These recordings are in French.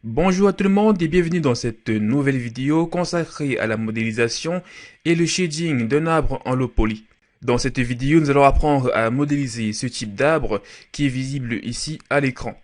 Bonjour à tout le monde et bienvenue dans cette nouvelle vidéo consacrée à la modélisation et le shading d'un arbre en low poly. Dans cette vidéo, nous allons apprendre à modéliser ce type d'arbre qui est visible ici à l'écran.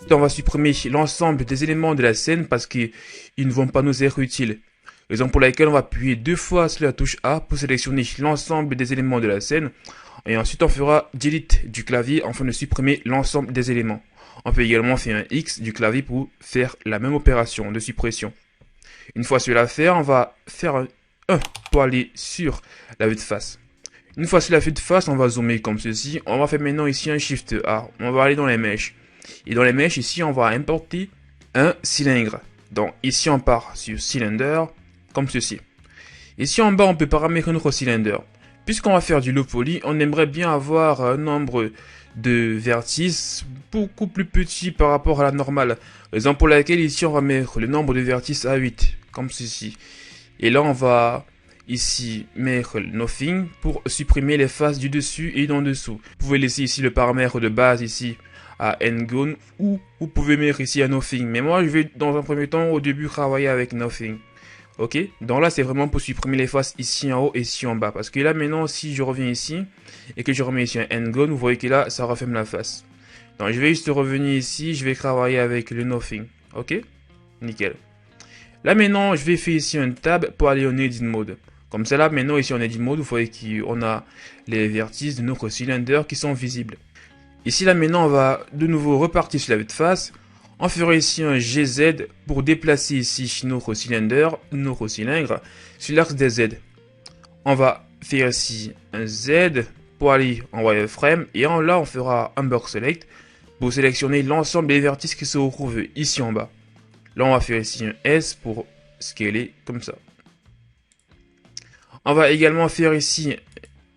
On va supprimer l'ensemble des éléments de la scène parce qu'ils ne vont pas nous être utiles. Raison pour laquelle on va appuyer deux fois sur la touche A pour sélectionner l'ensemble des éléments de la scène. Et ensuite, on fera Delete du clavier afin de supprimer l'ensemble des éléments. On peut également faire un X du clavier pour faire la même opération de suppression. Une fois cela fait, on va faire un 1 pour aller sur la vue de face. Une fois sur la vue de face, on va zoomer comme ceci. On va faire maintenant ici un Shift A. On va aller dans les mèches. Et dans les mèches, ici, on va importer un cylindre. Donc ici, on part sur Cylinder, comme ceci. Ici en bas, on peut paramétrer notre cylindre. Puisqu'on va faire du low poly, on aimerait bien avoir un nombre de vertices beaucoup plus petit par rapport à la normale. Raison pour laquelle ici on va mettre le nombre de vertices à 8, comme ceci. Et là on va ici mettre Nothing pour supprimer les faces du dessus et d'en dessous. Vous pouvez laisser ici le paramètre de base ici à Ngone ou vous pouvez mettre ici à Nothing. Mais moi je vais dans un premier temps au début travailler avec Nothing. Ok, donc là c'est vraiment pour supprimer les faces ici en haut et ici en bas. Parce que là maintenant si je reviens ici et que je remets ici un Ngone, vous voyez que là ça referme la face. Donc je vais juste revenir ici, je vais travailler avec le Nothing. Ok, nickel. Là maintenant je vais faire ici un tab pour aller en Edit Mode. Comme ça là maintenant ici en Edit Mode, vous voyez qu'on a les vertices de notre cylindre qui sont visibles. Ici là maintenant on va de nouveau repartir sur la vue de face. On fera ici un GZ pour déplacer ici notre cylindre sur l'axe des Z. On va faire ici un Z pour aller en wireframe et là on fera un box select pour sélectionner l'ensemble des vertices qui se retrouvent ici en bas. Là on va faire ici un S pour scaler comme ça. On va également faire ici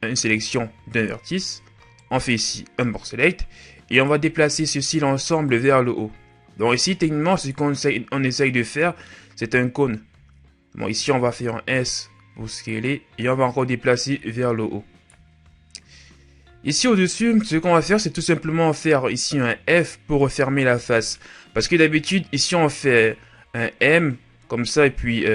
une sélection d'un vertice. On fait ici un box select et on va déplacer ceci l'ensemble vers le haut. Donc ici, techniquement, ce qu'on essaye de faire, c'est un cône. Bon, ici, on va faire un S pour scaler et on va encore déplacer vers le haut. Ici, au-dessus, ce qu'on va faire, c'est tout simplement faire ici un F pour refermer la face. Parce que d'habitude, ici, on fait un M, comme ça, et puis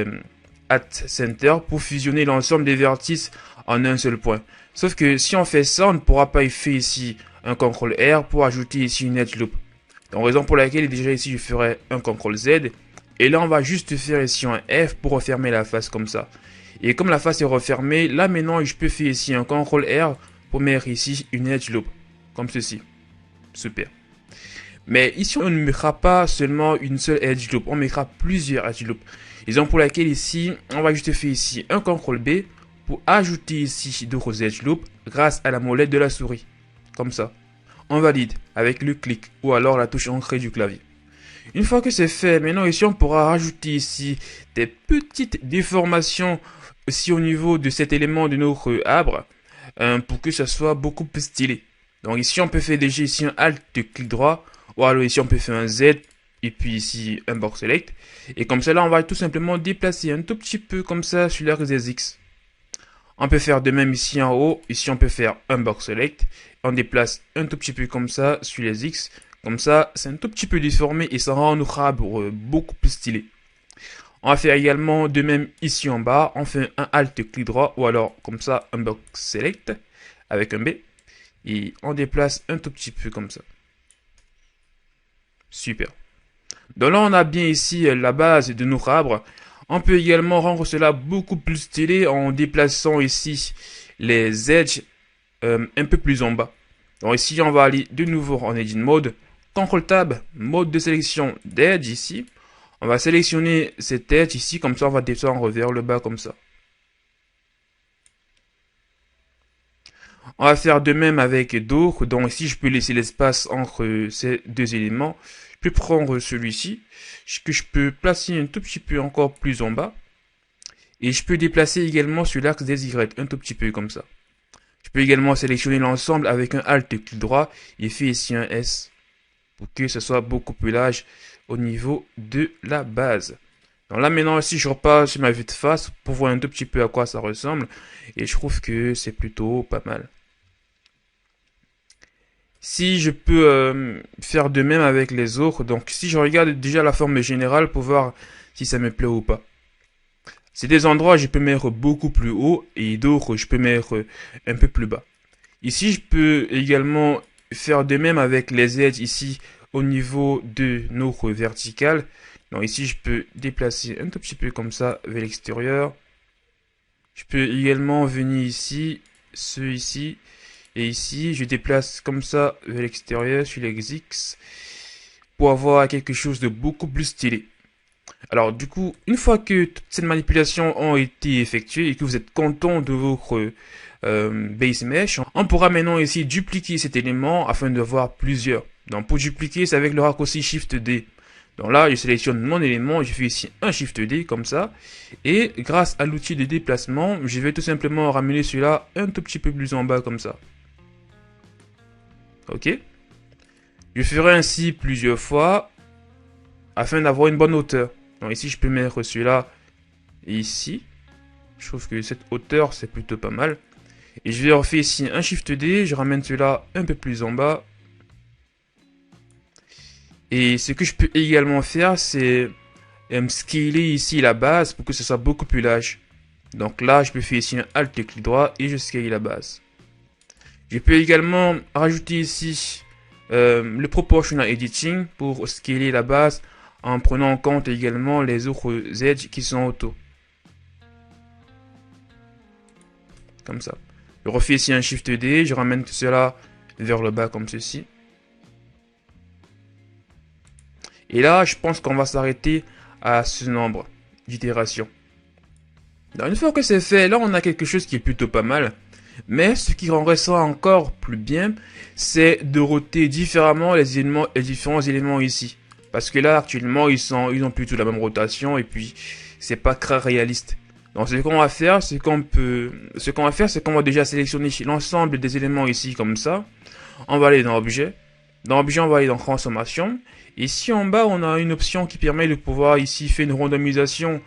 at center pour fusionner l'ensemble des vertices en un seul point. Sauf que si on fait ça, on ne pourra pas y faire ici un CTRL R pour ajouter ici une edge loop. Donc raison pour laquelle déjà ici je ferai un CTRL Z. Et là on va juste faire ici un F pour refermer la face comme ça. Et comme la face est refermée, là maintenant je peux faire ici un CTRL R pour mettre ici une edge loop. Comme ceci. Super. Mais ici on ne mettra pas seulement une seule edge loop, on mettra plusieurs edge loops. Raison pour laquelle ici on va juste faire ici un CTRL B pour ajouter ici d'autres edge loops grâce à la molette de la souris. Comme ça. On valide avec le clic ou alors la touche ancrée du clavier. Une fois que c'est fait, maintenant ici on pourra rajouter ici des petites déformations aussi au niveau de cet élément de notre arbre pour que ça soit beaucoup plus stylé. Donc ici on peut faire déjà ici un Alt clic droit ou alors ici on peut faire un Z et puis ici un box select et comme ça là on va tout simplement déplacer un tout petit peu comme ça sur l'axe des X. On peut faire de même ici en haut. Ici, on peut faire un box select. On déplace un tout petit peu comme ça sur les X. Comme ça, c'est un tout petit peu déformé et ça rend notre arbre beaucoup plus stylé. On va faire également de même ici en bas. On fait un Alt clic droit ou alors comme ça un box select avec un B. Et on déplace un tout petit peu comme ça. Super. Donc là, on a bien ici la base de notre arbre. On peut également rendre cela beaucoup plus stylé en déplaçant ici les edges un peu plus en bas. Donc ici, on va aller de nouveau en Edit Mode. CTRL Tab, mode de sélection d'edge ici. On va sélectionner cet edge ici, comme ça on va descendre vers le bas comme ça. On va faire de même avec d'autres. Donc ici, je peux laisser l'espace entre ces deux éléments. Je peux prendre celui-ci, que je peux placer un tout petit peu encore plus en bas. Et je peux déplacer également sur l'axe des Y, un tout petit peu comme ça. Je peux également sélectionner l'ensemble avec un Alt clic droit et faire ici un S pour que ce soit beaucoup plus large au niveau de la base. Donc là maintenant si je repasse sur ma vue de face pour voir un tout petit peu à quoi ça ressemble et je trouve que c'est plutôt pas mal. si je peux faire de même avec les autres. Donc si je regarde déjà la forme générale pour voir si ça me plaît ou pas. C'est des endroits je peux mettre beaucoup plus haut et d'autres je peux mettre un peu plus bas. Ici je peux également faire de même avec les edges ici au niveau de notre verticale. Donc ici je peux déplacer un tout petit peu comme ça vers l'extérieur. Je peux également venir ici, ceux ici, et ici je déplace comme ça vers l'extérieur sur les X pour avoir quelque chose de beaucoup plus stylé. Alors du coup, une fois que toutes ces manipulations ont été effectuées et que vous êtes content de votre base mesh, on pourra maintenant ici dupliquer cet élément afin de voir plusieurs. Donc pour dupliquer, c'est avec le raccourci Shift D. Donc là, je sélectionne mon élément, je fais ici un Shift D comme ça. Et grâce à l'outil de déplacement, je vais tout simplement ramener celui-là un tout petit peu plus en bas comme ça. Ok. Je ferai ainsi plusieurs fois afin d'avoir une bonne hauteur. Donc ici, je peux mettre celui-là ici. Je trouve que cette hauteur, c'est plutôt pas mal. Et je vais refaire ici un Shift D, je ramène celui-là un peu plus en bas. Et ce que je peux également faire, c'est scaler ici la base pour que ce soit beaucoup plus large. Donc là, je peux faire ici un Alt clic droit et je scale la base. Je peux également rajouter ici le Proportional Editing pour scaler la base en prenant en compte également les autres edges qui sont autour. Comme ça. Je refais ici un Shift D, je ramène tout cela vers le bas comme ceci. Et là, je pense qu'on va s'arrêter à ce nombre d'itérations. Une fois que c'est fait, là on a quelque chose qui est plutôt pas mal. Mais ce qui rendrait ça encore plus bien, c'est de roter différemment les différents éléments ici. Parce que là, actuellement, ils ont plutôt la même rotation et puis c'est pas très réaliste. Donc ce qu'on va faire, c'est qu'on va déjà sélectionner l'ensemble des éléments ici comme ça. On va aller dans Objet. Dans Objet, on va aller dans Transformation. Ici en bas, on a une option qui permet de pouvoir ici faire une randomisation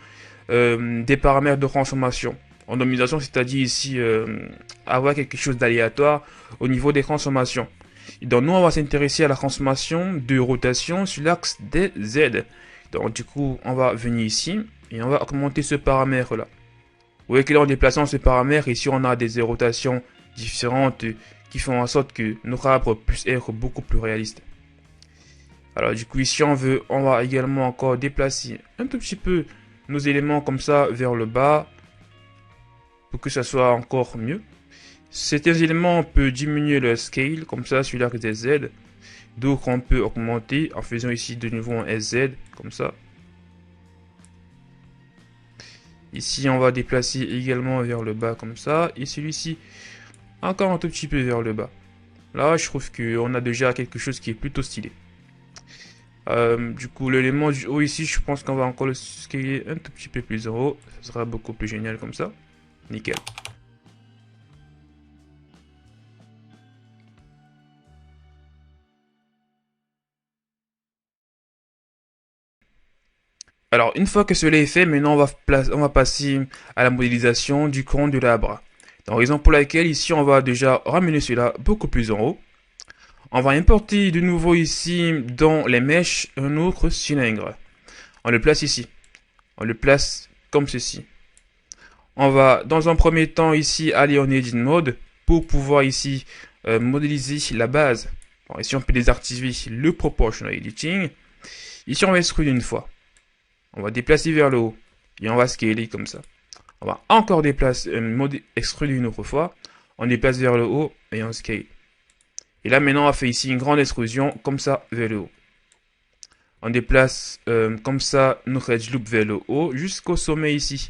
des paramètres de transformation. Randomisation, c'est-à-dire ici avoir quelque chose d'aléatoire au niveau des transformations. Et donc nous, on va s'intéresser à la transformation de rotation sur l'axe des Z. Donc du coup, on va venir ici et on va augmenter ce paramètre-là. Vous voyez que là, en déplaçant ce paramètre, ici, on a des rotations différentes qui font en sorte que notre arbre puisse être beaucoup plus réaliste. Alors du coup, ici, on va également encore déplacer un tout petit peu nos éléments comme ça vers le bas pour que ça soit encore mieux. Certains éléments, on peut diminuer le scale comme ça sur l'axe des Z. D'autres, on peut augmenter en faisant ici de nouveau un SZ comme ça. Ici, on va déplacer également vers le bas comme ça. Et celui-ci, encore un tout petit peu vers le bas. Là, je trouve qu'on a déjà quelque chose qui est plutôt stylé. Du coup, l'élément du haut ici, je pense qu'on va encore le scaler un tout petit peu plus en haut. Ça sera beaucoup plus génial comme ça. Nickel. Alors, une fois que cela est fait, maintenant on va passer à la modélisation du cône de l'arbre. Donc, raison pour laquelle ici on va déjà ramener cela beaucoup plus en haut. On va importer de nouveau ici dans les mèches un autre cylindre. On le place ici. On le place comme ceci. On va dans un premier temps ici aller en Edit Mode pour pouvoir ici modéliser la base. Bon, ici on peut désactiver le Proportional Editing. Ici on va extruder une fois. On va déplacer vers le haut et on va scaler comme ça. On va encore déplacer, extruder une autre fois. On déplace vers le haut et on scale. Et là maintenant on fait ici une grande extrusion comme ça vers le haut. On déplace comme ça notre edge loop vers le haut jusqu'au sommet ici.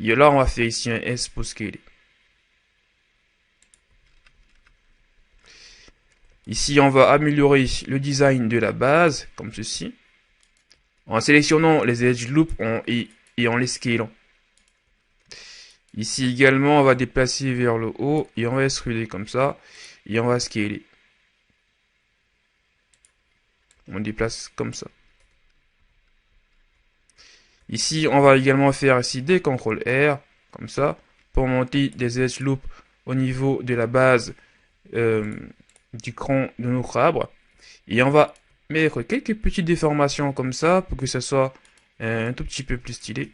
Et là on va faire ici un S pour scaler. Ici on va améliorer le design de la base comme ceci. En sélectionnant les edge loops et en les scalant. Ici également, on va déplacer vers le haut et on va extruder comme ça. Et on va scaler. On déplace comme ça. Ici, on va également faire ici des CTRL R, comme ça, pour monter des edge loops au niveau de la base du cran de notre arbre. Et on va mettre quelques petites déformations comme ça pour que ça soit un tout petit peu plus stylé.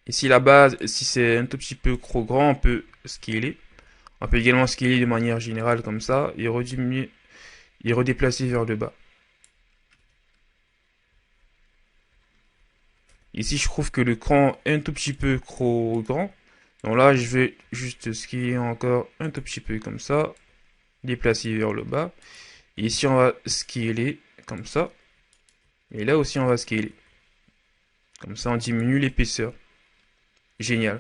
Ici la base, si c'est un tout petit peu trop grand, on peut scaler. On peut également scaler de manière générale comme ça et rediminuer et redéplacer vers le bas. Ici, je trouve que le cran est un tout petit peu trop grand. Donc là, je vais juste scaler encore un tout petit peu comme ça. Déplacer vers le bas. Et ici, on va scaler comme ça. Et là aussi, on va scaler. Comme ça, on diminue l'épaisseur. Génial.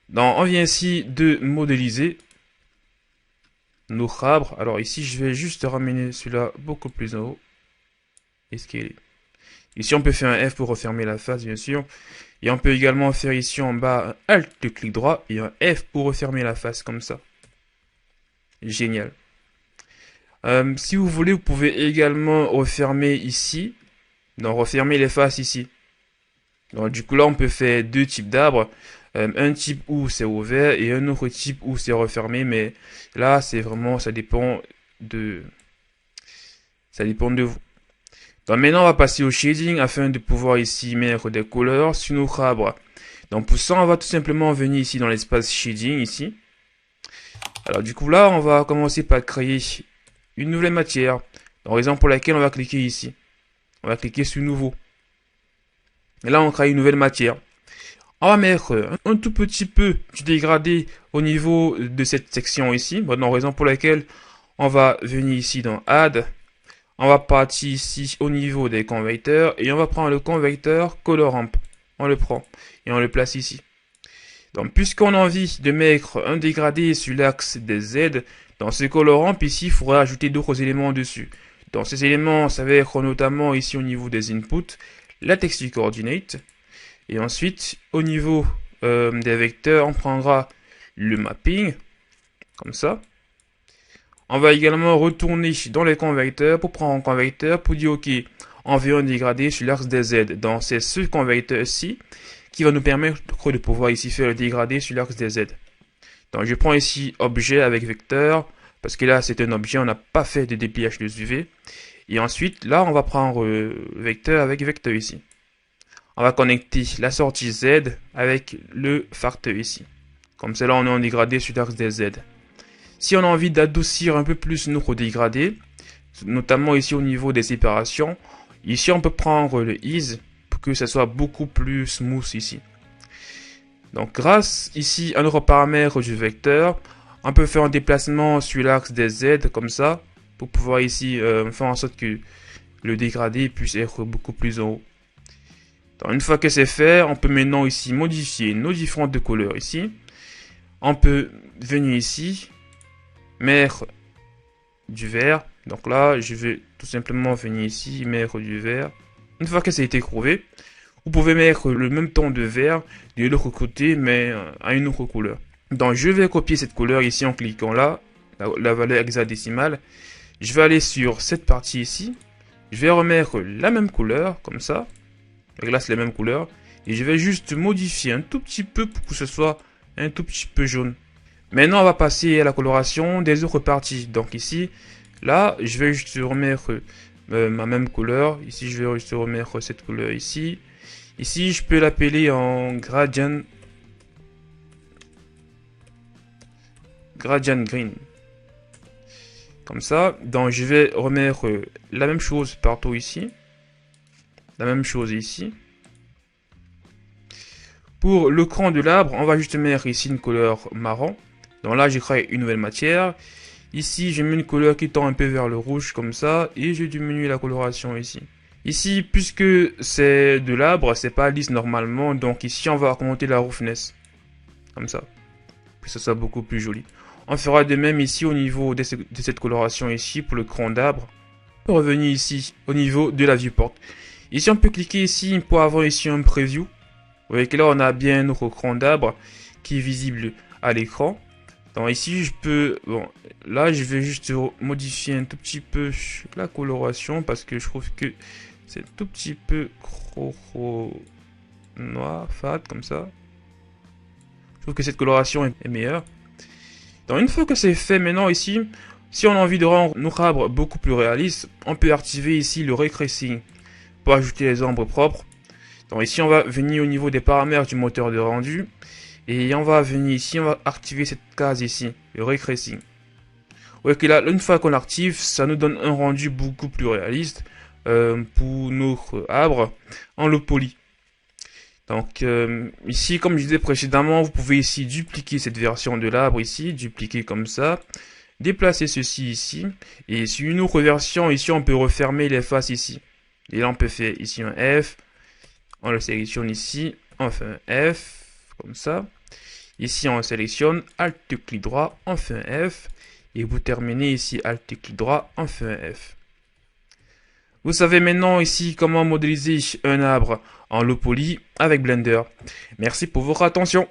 Donc, on vient ici de modéliser nos arbres. Alors ici, je vais juste ramener celui-là beaucoup plus en haut. Et scaler. Ici, on peut faire un F pour refermer la face, bien sûr. Et on peut également faire ici en bas un Alt de clic droit et un F pour refermer la face, comme ça. Génial. Si vous voulez, vous pouvez également refermer ici. Donc, refermer les faces ici. Donc, du coup, là, on peut faire deux types d'arbres. Un type où c'est ouvert et un autre type où c'est refermé. Mais là, c'est vraiment, ça dépend de vous. Donc maintenant, on va passer au shading afin de pouvoir ici mettre des couleurs sur nos arbres. Donc pour ça, on va tout simplement venir ici dans l'espace shading ici. Alors du coup là, on va commencer par créer une nouvelle matière. Donc, raison pour laquelle on va cliquer ici. On va cliquer sur nouveau. Et là, on crée une nouvelle matière. On va mettre un tout petit peu du dégradé au niveau de cette section ici. Bon, raison pour laquelle on va venir ici dans Add. On va partir ici au niveau des converteurs et on va prendre le converteur Color Ramp. On le prend et on le place ici. Donc, puisqu'on a envie de mettre un dégradé sur l'axe des Z, dans ce Color Ramp ici, il faudra ajouter d'autres éléments dessus. Donc, ces éléments, ça va être notamment ici au niveau des inputs, la texture coordinate. Et ensuite, au niveau des vecteurs, on prendra le mapping, comme ça. On va également retourner dans les converteurs pour prendre un converteur pour dire ok, on veut un dégradé sur l'axe des Z. Donc c'est ce converteur-ci qui va nous permettre de pouvoir ici faire le dégradé sur l'axe des Z. Donc je prends ici objet avec vecteur, parce que là c'est un objet, on n'a pas fait de dépliage de UV. Et ensuite là on va prendre vecteur avec vecteur ici. On va connecter la sortie Z avec le facteur ici. Comme ça là on est en dégradé sur l'axe des Z. Si on a envie d'adoucir un peu plus notre dégradé, notamment ici au niveau des séparations, ici on peut prendre le ease pour que ça soit beaucoup plus smooth ici. Donc grâce ici à notre paramètre du vecteur, on peut faire un déplacement sur l'axe des Z comme ça, pour pouvoir ici faire en sorte que le dégradé puisse être beaucoup plus en haut. Donc une fois que c'est fait, on peut maintenant ici modifier nos différentes couleurs ici. On peut venir ici, mettre du vert. Donc là, je vais tout simplement venir ici, mettre du vert. Une fois que ça a été prouvé, vous pouvez mettre le même ton de vert de l'autre côté, mais à une autre couleur. Donc je vais copier cette couleur ici en cliquant là, la valeur hexadécimale. Je vais aller sur cette partie ici. Je vais remettre la même couleur, comme ça. Donc là, c'est la même couleur. Et je vais juste modifier un tout petit peu pour que ce soit un tout petit peu jaune. Maintenant, on va passer à la coloration des autres parties. Donc ici, là, je vais juste remettre ma même couleur. Ici, je vais juste remettre cette couleur ici. Ici, je peux l'appeler en gradient green. Comme ça. Donc, je vais remettre la même chose partout ici. La même chose ici. Pour le cran de l'arbre, on va juste mettre ici une couleur marron. Donc là, j'ai créé une nouvelle matière. Ici, je mets une couleur qui tend un peu vers le rouge comme ça. Et je diminue la coloration ici. Ici, puisque c'est de l'arbre, c'est pas lisse normalement. Donc ici, on va augmenter la roughness. Comme ça. Pour que ce soit beaucoup plus joli. On fera de même ici au niveau de cette coloration ici pour le cran d'arbre. On peut revenir ici au niveau de la viewport. Ici, on peut cliquer ici pour avoir ici un preview. Vous voyez que là, on a bien notre cran d'arbre qui est visible à l'écran. Donc ici, je peux... Bon, là, je vais juste modifier un tout petit peu la coloration parce que je trouve que c'est un tout petit peu trop noir, fade, comme ça. Je trouve que cette coloration est meilleure. Donc une fois que c'est fait maintenant ici, si on a envie de rendre nos arbres beaucoup plus réalistes, on peut activer ici le Ray Tracing pour ajouter les ombres propres. Donc ici on va venir au niveau des paramètres du moteur de rendu et on va venir ici, on va activer cette case ici, le Ray Tracing. Ouais, que là, une fois qu'on l'active, ça nous donne un rendu beaucoup plus réaliste pour notre arbre en low poly. Donc ici, comme je disais précédemment, vous pouvez ici dupliquer cette version de l'arbre ici, dupliquer comme ça, déplacer ceci ici, et sur une autre version ici, on peut refermer les faces ici. Et là, on peut faire ici un F, on le sélectionne ici, on fait un F, comme ça. Ici, on sélectionne, Alt-clic droit, on fait un F, et vous terminez ici, Alt-clic droit, on fait un F. Vous savez maintenant ici comment modéliser un arbre en low poly avec Blender. Merci pour votre attention.